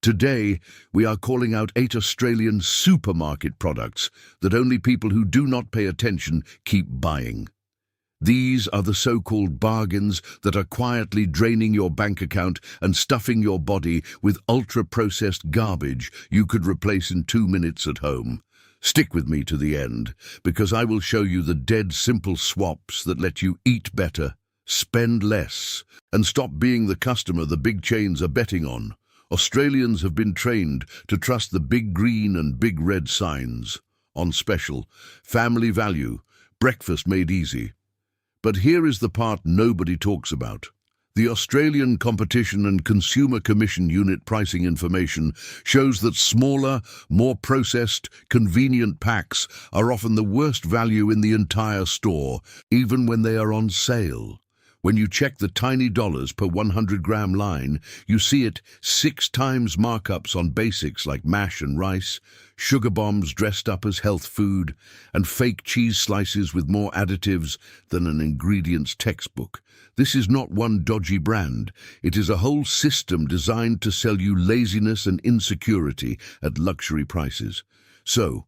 Today, we are calling out 8 Australian supermarket products that only people who do not pay attention keep buying. These are the so-called bargains that are quietly draining your bank account and stuffing your body with ultra-processed garbage you could replace in 2 minutes at home. Stick with me to the end, because I will show you the dead simple swaps that let you eat better, spend less, and stop being the customer the big chains are betting on. Australians have been trained to trust the big green and big red signs. On special, family value, breakfast made easy. But here is the part nobody talks about. The Australian Competition and Consumer Commission unit pricing information shows that smaller, more processed, convenient packs are often the worst value in the entire store, even when they are on sale. When you check the tiny dollars per 100-gram line, you see it 6 times markups on basics like mash and rice, sugar bombs dressed up as health food, and fake cheese slices with more additives than an ingredients textbook. This is not one dodgy brand. It is a whole system designed to sell you laziness and insecurity at luxury prices. So,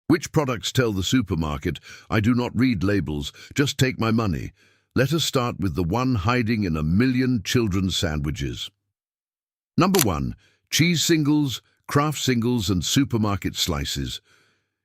which products tell the supermarket, "I do not read labels, just take my money"? Let us start with the one hiding in a million children's sandwiches. Number 1. Cheese singles, Kraft singles and supermarket slices.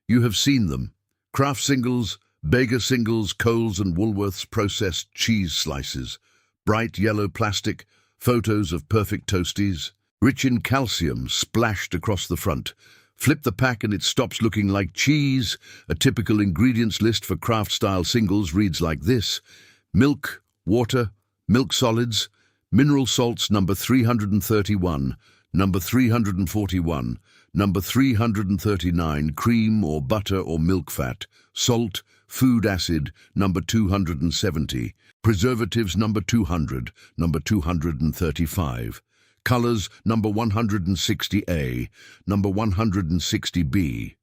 You have seen them. Kraft singles, Bega singles, Coles and Woolworths processed cheese slices. Bright yellow plastic, photos of perfect toasties. Rich in calcium splashed across the front. Flip the pack and it stops looking like cheese. A typical ingredients list for Kraft-style singles reads like this: milk, water, milk solids, mineral salts number 331, number 341, number 339, cream or butter or milk fat, salt, food acid number 270, preservatives number 200, number 235, colors number 160A, number 160B.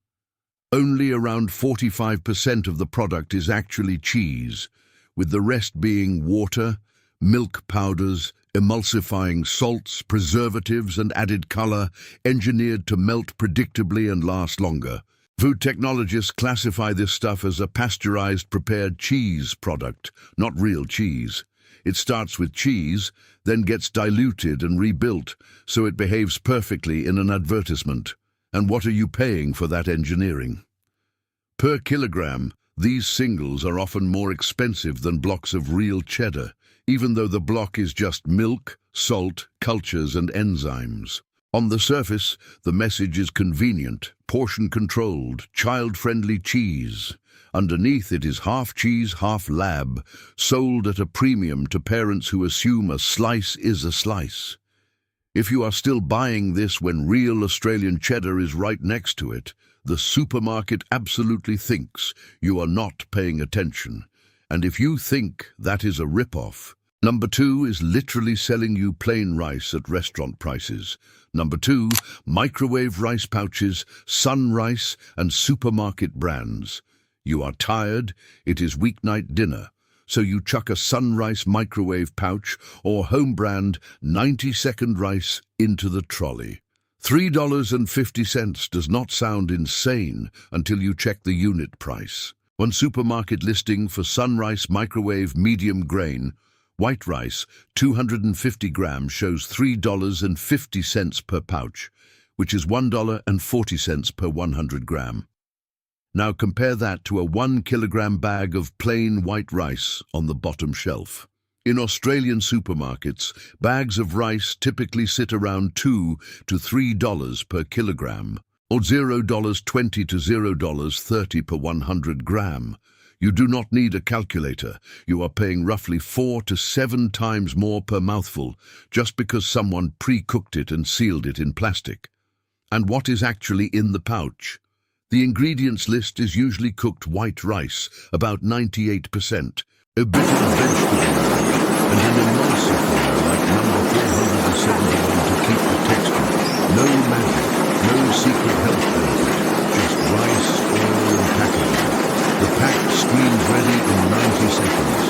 Only around 45% of the product is actually cheese, with the rest being water, milk powders, emulsifying salts, preservatives and added color, engineered to melt predictably and last longer. Food technologists classify this stuff as a pasteurized prepared cheese product, not real cheese. It starts with cheese, then gets diluted and rebuilt, so it behaves perfectly in an advertisement. And what are you paying for that engineering? Per kilogram, these singles are often more expensive than blocks of real cheddar, even though the block is just milk, salt, cultures and enzymes. On the surface, the message is convenient, portion-controlled, child-friendly cheese. Underneath it is half cheese, half lab, sold at a premium to parents who assume a slice is a slice. If you are still buying this when real Australian cheddar is right next to it, the supermarket absolutely thinks you are not paying attention. And if you think that is a rip-off, Number 2 is literally selling you plain rice at restaurant prices. Number 2, microwave rice pouches, Sun Rice and supermarket brands. You are tired, it is weeknight dinner, so you chuck a Sun Rice microwave pouch or home brand 90-second rice into the trolley. $3.50 does not sound insane until you check the unit price. One supermarket listing for Sun Rice microwave medium grain, white rice, 250 grams shows $3.50 per pouch, which is $1.40 per 100 gram. Now compare that to a 1 kilogram bag of plain white rice on the bottom shelf. In Australian supermarkets, bags of rice typically sit around $2 to $3 per kilogram, or $0.20 to $0.30 per 100 gram. You do not need a calculator. You are paying roughly 4 to 7 times more per mouthful just because someone pre-cooked it and sealed it in plastic. And what is actually in the pouch? The ingredients list is usually cooked white rice, about 98%, a bit of vegetable oil, and an emulsifier like number 471 to keep the texture. No magic, no secret health benefit, just rice, oil and packaging. The pack screens ready in 90 seconds.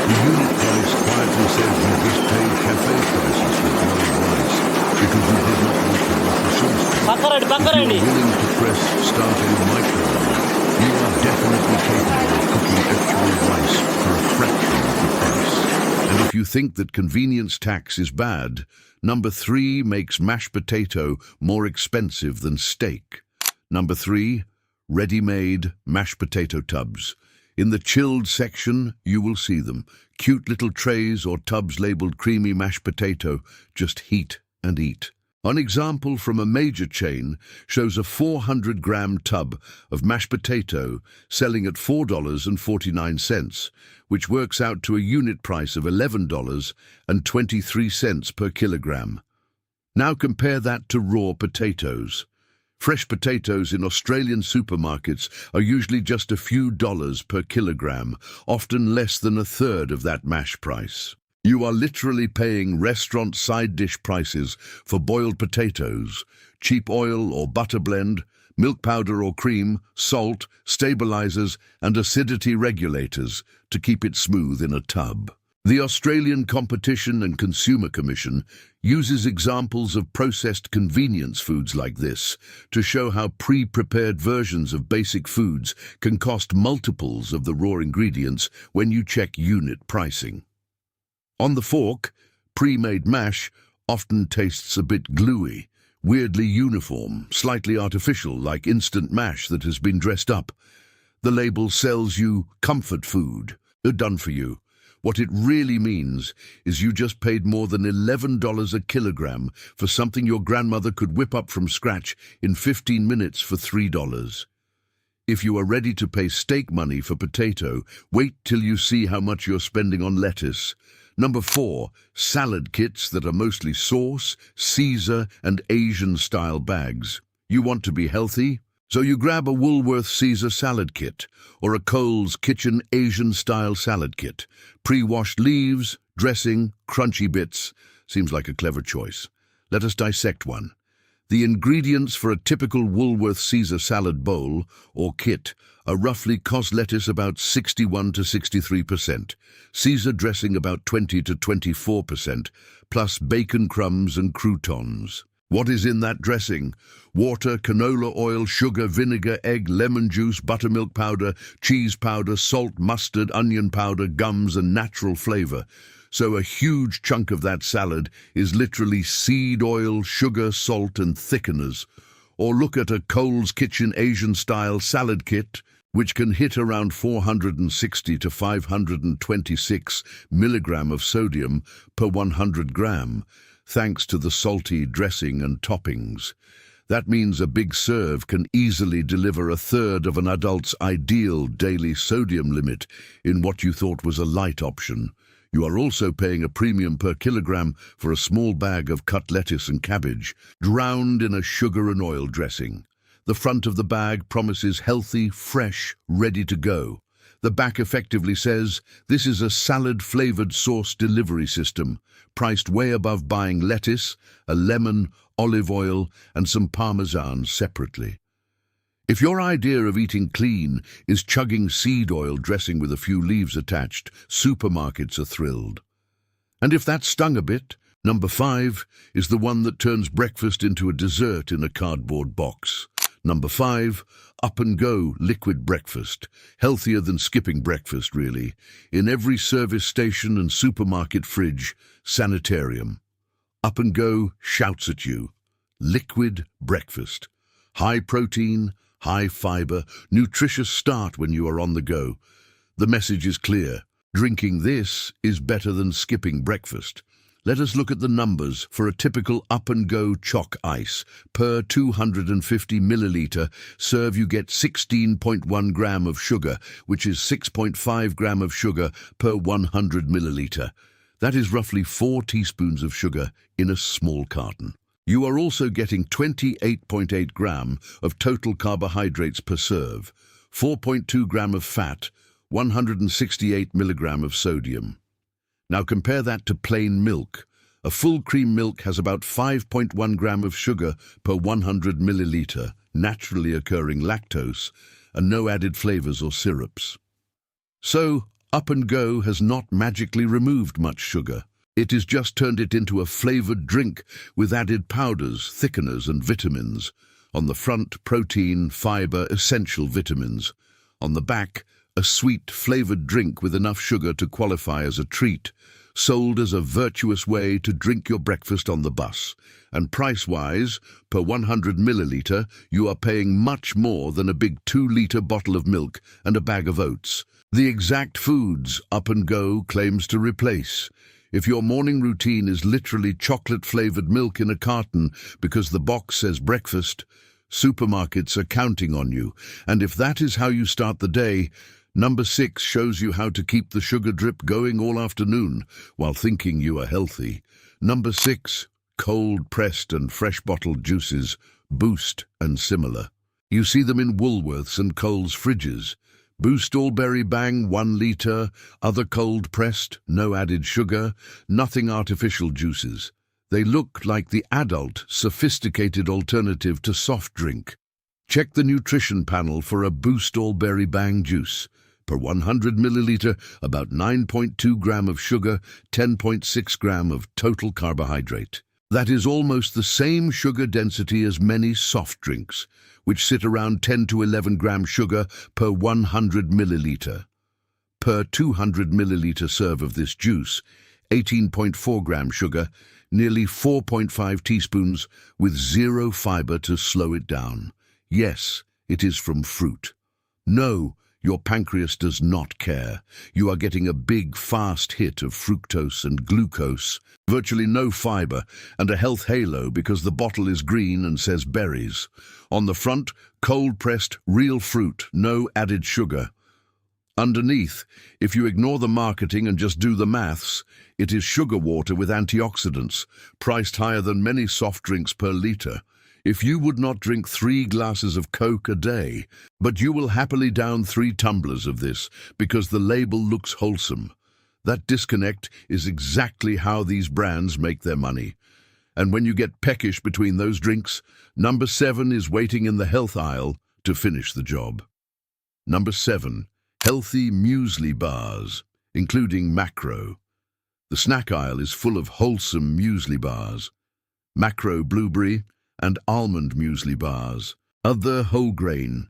The unit price quietly says you just paid cafe prices for plain rice because you did not want to wash the If you're willing to press start on the microwave, you are definitely capable of cooking actual rice for a fraction of the price. And if you think that convenience tax is bad, number 3 makes mashed potato more expensive than steak. Number 3, ready-made mashed potato tubs. In the chilled section, you will see them. Cute little trays or tubs labeled creamy mashed potato. Just heat and eat. An example from a major chain shows a 400-gram tub of mashed potato selling at $4.49, which works out to a unit price of $11.23 per kilogram. Now compare that to raw potatoes. Fresh potatoes in Australian supermarkets are usually just a few dollars per kilogram, often less than a third of that mash price. You are literally paying restaurant side dish prices for boiled potatoes, cheap oil or butter blend, milk powder or cream, salt, stabilizers, and acidity regulators to keep it smooth in a tub. The Australian Competition and Consumer Commission uses examples of processed convenience foods like this to show how pre-prepared versions of basic foods can cost multiples of the raw ingredients when you check unit pricing. On the fork, pre-made mash often tastes a bit gluey, weirdly uniform, slightly artificial, like instant mash that has been dressed up. The label sells you comfort food, done for you. What it really means is you just paid more than $11 a kilogram for something your grandmother could whip up from scratch in 15 minutes for $3. If you are ready to pay steak money for potato, wait till you see how much you're spending on lettuce. Number 4, salad kits that are mostly sauce, Caesar, and Asian-style bags. You want to be healthy? So you grab a Woolworth Caesar salad kit or a Coles Kitchen Asian-style salad kit. Pre-washed leaves, dressing, crunchy bits. Seems like a clever choice. Let us dissect one. The ingredients for a typical Woolworth Caesar salad bowl or kit are roughly cos lettuce about 61 to 63%, Caesar dressing about 20 to 24%, plus bacon crumbs and croutons. What is in that dressing? Water, canola oil, sugar, vinegar, egg, lemon juice, buttermilk powder, cheese powder, salt, mustard, onion powder, gums, and natural flavor. So a huge chunk of that salad is literally seed oil, sugar, salt, and thickeners. Or look at a Coles Kitchen Asian-style salad kit, which can hit around 460 to 526 milligram of sodium per 100 gram, thanks to the salty dressing and toppings. That means a big serve can easily deliver a third of an adult's ideal daily sodium limit in what you thought was a light option. You are also paying a premium per kilogram for a small bag of cut lettuce and cabbage, drowned in a sugar and oil dressing. The front of the bag promises healthy, fresh, ready to go. The back effectively says, this is a salad-flavored sauce delivery system, priced way above buying lettuce, a lemon, olive oil, and some Parmesan separately. If your idea of eating clean is chugging seed oil dressing with a few leaves attached, supermarkets are thrilled. And if that stung a bit, number 5 is the one that turns breakfast into a dessert in a cardboard box. Number 5, Up and Go liquid breakfast. Healthier than skipping breakfast, really. In every service station and supermarket fridge, sanitarium. Up and Go shouts at you. Liquid breakfast. High protein, high fiber, nutritious start when you are on the go. The message is clear. Drinking this is better than skipping breakfast. Let us look at the numbers for a typical Up and Go chalk ice. Per 250 milliliter serve you get 16.1 gram of sugar, which is 6.5 gram of sugar per 100 milliliter. That is roughly 4 teaspoons of sugar in a small carton. You are also getting 28.8 gram of total carbohydrates per serve, 4.2 gram of fat, 168 milligram of sodium. Now compare that to plain milk. A full cream milk has about 5.1 gram of sugar per 100 milliliter, naturally occurring lactose, and no added flavors or syrups. So, Up and Go has not magically removed much sugar. It has just turned it into a flavored drink with added powders, thickeners, and vitamins. On the front, protein, fiber, essential vitamins. On the back, a sweet, flavored drink with enough sugar to qualify as a treat, sold as a virtuous way to drink your breakfast on the bus. And price-wise, per 100 milliliter, you are paying much more than a big 2-liter bottle of milk and a bag of oats. The exact foods Up and Go claims to replace. If your morning routine is literally chocolate-flavored milk in a carton because the box says breakfast, supermarkets are counting on you. And if that is how you start the day, number 6 shows you how to keep the sugar drip going all afternoon while thinking you are healthy. Number 6, cold-pressed and fresh-bottled juices, Boost and similar. You see them in Woolworths and Coles fridges. Boost All-Berry Bang 1 liter, other cold-pressed, no added sugar, nothing artificial juices. They look like the adult, sophisticated alternative to soft drink. Check the nutrition panel for a Boost All-Berry Bang juice. Per 100 milliliter, about 9.2 gram of sugar, 10.6 gram of total carbohydrate. That is almost the same sugar density as many soft drinks, which sit around 10 to 11 gram sugar per 100 milliliter. Per 200 milliliter serve of this juice, 18.4 gram sugar, nearly 4.5 teaspoons, with zero fiber to slow it down. Yes, it is from fruit. No, your pancreas does not care. You are getting a big, fast hit of fructose and glucose, virtually no fiber, and a health halo because the bottle is green and says berries. On the front, cold-pressed, real fruit, no added sugar. Underneath, if you ignore the marketing and just do the maths, it is sugar water with antioxidants, priced higher than many soft drinks per liter. If you would not drink 3 glasses of Coke a day, but you will happily down 3 tumblers of this because the label looks wholesome. That disconnect is exactly how these brands make their money. And when you get peckish between those drinks, number 7 is waiting in the health aisle to finish the job. Number 7, healthy muesli bars, including macro. The snack aisle is full of wholesome muesli bars. Macro blueberry and almond muesli bars. Other whole grain,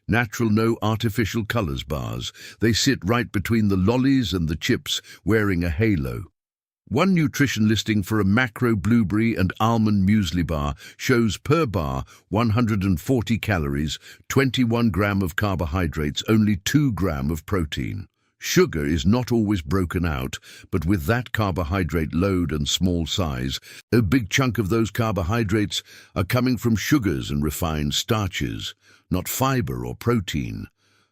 natural no artificial colors bars. They sit right between the lollies and the chips, wearing a halo. One nutrition listing for a macro blueberry and almond muesli bar shows per bar 140 calories, 21 gram of carbohydrates, only 2 gram of protein. Sugar is not always broken out, but with that carbohydrate load and small size, a big chunk of those carbohydrates are coming from sugars and refined starches, not fiber or protein.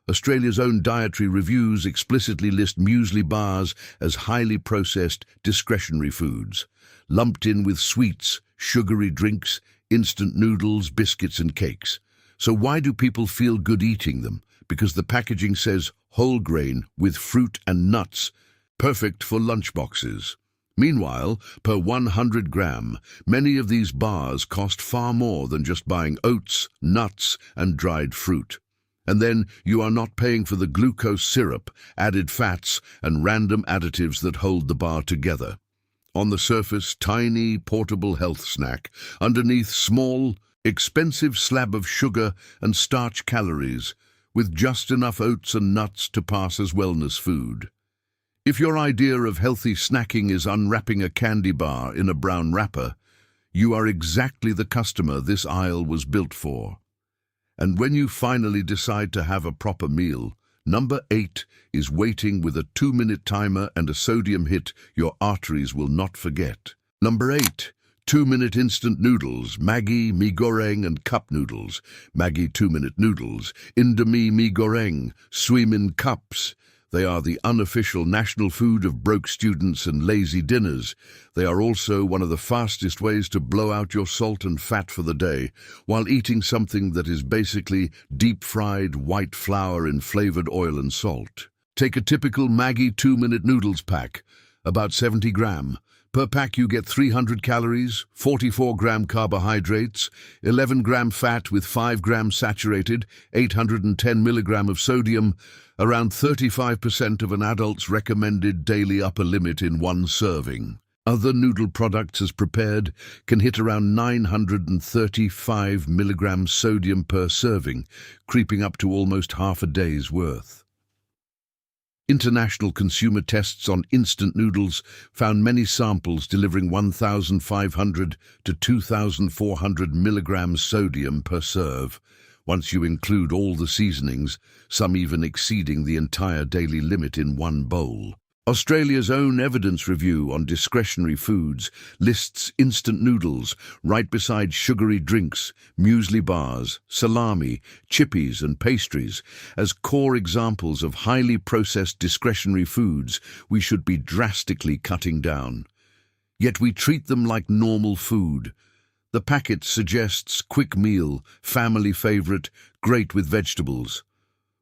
Australia's own dietary reviews explicitly list muesli bars as highly processed, discretionary foods, lumped in with sweets, sugary drinks, instant noodles, biscuits and cakes. So why do people feel good eating them? Because the packaging says whole grain with fruit and nuts, perfect for lunchboxes. Meanwhile, per 100 gram, many of these bars cost far more than just buying oats, nuts, and dried fruit. And then you are not paying for the glucose syrup, added fats, and random additives that hold the bar together. On the surface, tiny, portable health snack. Underneath, small, expensive slab of sugar and starch calories, with just enough oats and nuts to pass as wellness food. If your idea of healthy snacking is unwrapping a candy bar in a brown wrapper, you are exactly the customer this aisle was built for. And when you finally decide to have a proper meal, number 8 is waiting with a 2-minute timer and a sodium hit your arteries will not forget. Number 8. 2-minute instant noodles, Maggi, mee goreng and cup noodles. Maggi 2-minute noodles, Indomie mee goreng, swim in cups. They are the unofficial national food of broke students and lazy dinners. They are also one of the fastest ways to blow out your salt and fat for the day, while eating something that is basically deep-fried white flour in flavored oil and salt. Take a typical Maggi 2-minute noodles pack, about 70 gram. Per pack you get 300 calories, 44 gram carbohydrates, 11 gram fat with 5 gram saturated, 810 milligram of sodium, around 35% of an adult's recommended daily upper limit in one serving. Other noodle products as prepared can hit around 935 milligrams sodium per serving, creeping up to almost half a day's worth. International consumer tests on instant noodles found many samples delivering 1,500 to 2,400 milligrams sodium per serve, once you include all the seasonings, some even exceeding the entire daily limit in one bowl. Australia's own evidence review on discretionary foods lists instant noodles right beside sugary drinks, muesli bars, salami, chippies and pastries as core examples of highly processed discretionary foods we should be drastically cutting down. Yet we treat them like normal food. The packet suggests quick meal, family favorite, great with vegetables.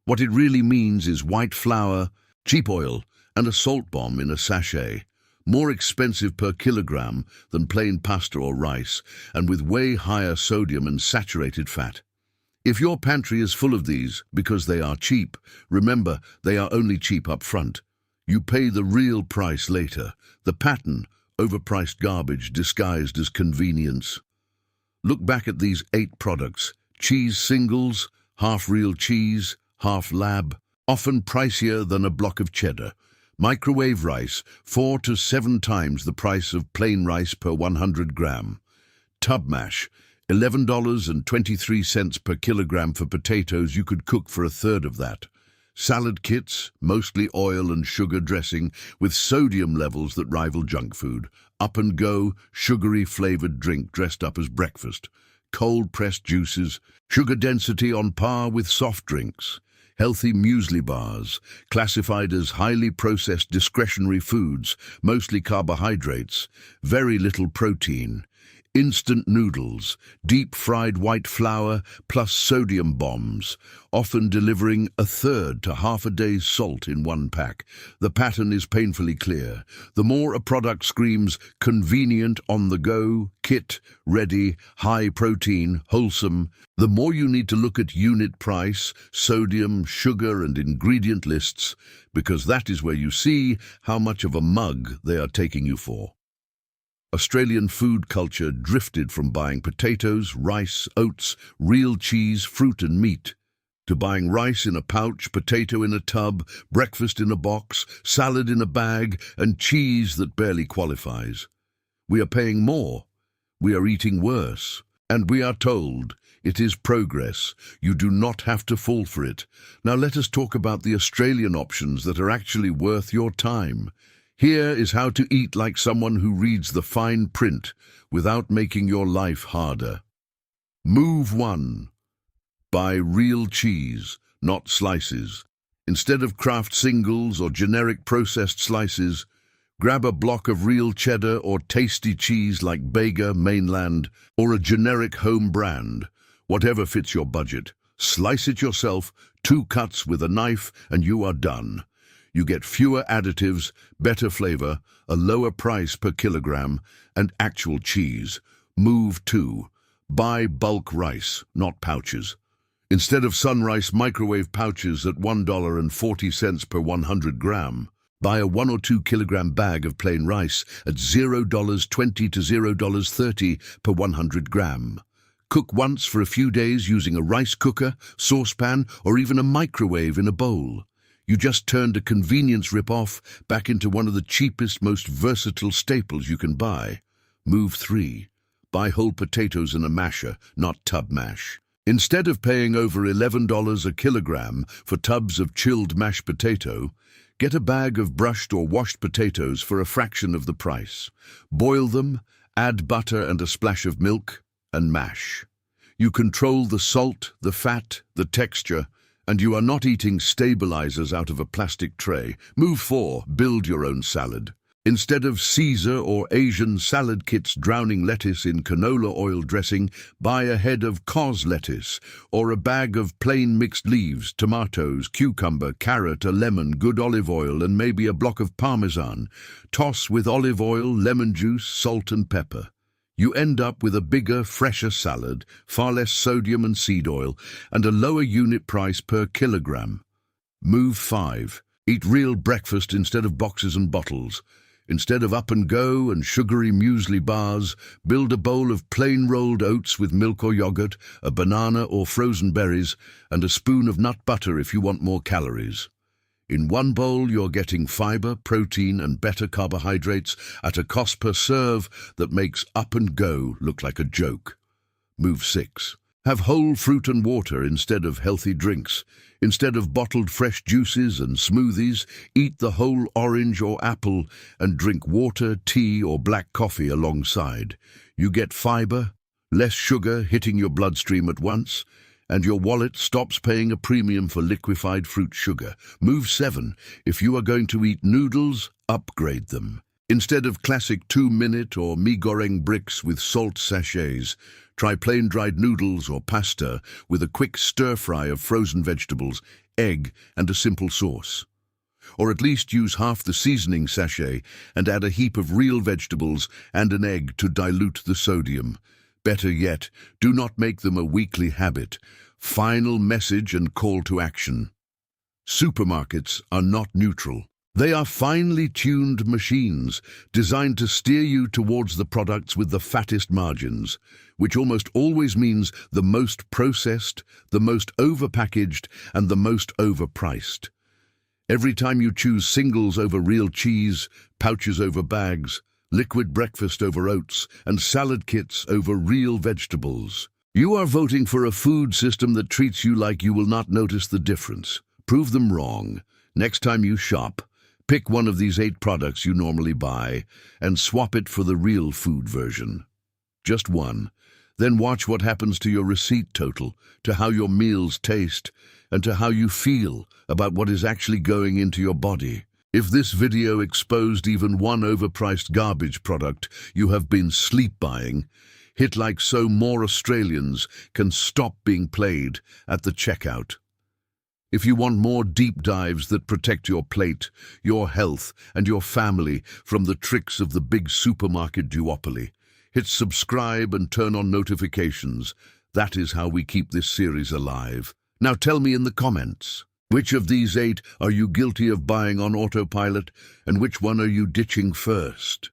What it really means is white flour, cheap oil, and a salt bomb in a sachet, more expensive per kilogram than plain pasta or rice, and with way higher sodium and saturated fat. If your pantry is full of these because they are cheap, remember they are only cheap up front. You pay the real price later, the pattern, overpriced garbage disguised as convenience. Look back at these 8 products: cheese singles, half real cheese, half lab, often pricier than a block of cheddar. Microwave rice, 4 to 7 times the price of plain rice per 100 gram. Tub mash, $11.23 per kilogram for potatoes you could cook for a third of that. Salad kits, mostly oil and sugar dressing, with sodium levels that rival junk food. Up and go, sugary flavored drink dressed up as breakfast. Cold pressed juices, sugar density on par with soft drinks. Healthy muesli bars, classified as highly processed discretionary foods, mostly carbohydrates, very little protein. Instant noodles, deep-fried white flour plus sodium bombs, often delivering a third to half a day's salt in one pack. The pattern is painfully clear. The more a product screams convenient, on the go, kit, ready, high protein, wholesome, the more you need to look at unit price, sodium, sugar and ingredient lists, because that is where you see how much of a mug they are taking you for. Australian food culture drifted from buying potatoes, rice, oats, real cheese, fruit and meat, to buying rice in a pouch, potato in a tub, breakfast in a box, salad in a bag, and cheese that barely qualifies. We are paying more, we are eating worse, and we are told it is progress. You do not have to fall for it. Now let us talk about the Australian options that are actually worth your time. Here is how to eat like someone who reads the fine print without making your life harder. Move 1. Buy real cheese, not slices. Instead of Kraft singles or generic processed slices, grab a block of real cheddar or tasty cheese like Bega, Mainland, or a generic home brand, whatever fits your budget. Slice it yourself, 2 cuts with a knife, and you are done. You get fewer additives, better flavor, a lower price per kilogram, and actual cheese. Move 2. Buy bulk rice, not pouches. Instead of Sunrice microwave pouches at $1.40 per 100 gram, buy a 1 or 2 kilogram bag of plain rice at $0.20 to $0.30 per 100 gram. Cook once for a few days using a rice cooker, saucepan, or even a microwave in a bowl. You just turned a convenience rip-off back into one of the cheapest, most versatile staples you can buy. Move 3. Buy whole potatoes in a masher, not tub mash. Instead of paying over $11 a kilogram for tubs of chilled mashed potato, get a bag of brushed or washed potatoes for a fraction of the price. Boil them, add butter and a splash of milk, and mash. You control the salt, the fat, the texture, and you are not eating stabilizers out of a plastic tray. Move 4. Build your own salad. Instead of Caesar or Asian salad kits drowning lettuce in canola oil dressing, buy a head of cos lettuce or a bag of plain mixed leaves, tomatoes, cucumber, carrot, a lemon, good olive oil, and maybe a block of parmesan. Toss with olive oil, lemon juice, salt and pepper. You end up with a bigger, fresher salad, far less sodium and seed oil, and a lower unit price per kilogram. Move 5. Eat real breakfast instead of boxes and bottles. Instead of up and go and sugary muesli bars, build a bowl of plain rolled oats with milk or yogurt, a banana or frozen berries, and a spoon of nut butter if you want more calories. In one bowl, you're getting fiber, protein, and better carbohydrates at a cost per serve that makes up and go look like a joke. Move 6. Have whole fruit and water instead of healthy drinks. Instead of bottled fresh juices and smoothies, eat the whole orange or apple and drink water, tea, or black coffee alongside. You get fiber, less sugar hitting your bloodstream at once, and your wallet stops paying a premium for liquefied fruit sugar. Move 7. If you are going to eat noodles, upgrade them. Instead of classic 2-minute or mi goreng bricks with salt sachets, try plain dried noodles or pasta with a quick stir-fry of frozen vegetables, egg, and a simple sauce. Or at least use half the seasoning sachet and add a heap of real vegetables and an egg to dilute the sodium. Better yet, do not make them a weekly habit. Final message and call to action. Supermarkets are not neutral. They are finely tuned machines designed to steer you towards the products with the fattest margins, which almost always means the most processed, the most overpackaged, and the most overpriced. Every time you choose singles over real cheese, pouches over bags, liquid breakfast over oats, and salad kits over real vegetables, you are voting for a food system that treats you like you will not notice the difference. Prove them wrong. Next time you shop, pick one of these 8 products you normally buy and swap it for the real food version. Just one. Then watch what happens to your receipt total, to how your meals taste, and to how you feel about what is actually going into your body. If this video exposed even one overpriced garbage product you have been sleep buying, hit like so more Australians can stop being played at the checkout. If you want more deep dives that protect your plate, your health, and your family from the tricks of the big supermarket duopoly, hit subscribe and turn on notifications. That is how we keep this series alive. Now tell me in the comments, which of these 8 are you guilty of buying on autopilot, and which one are you ditching first?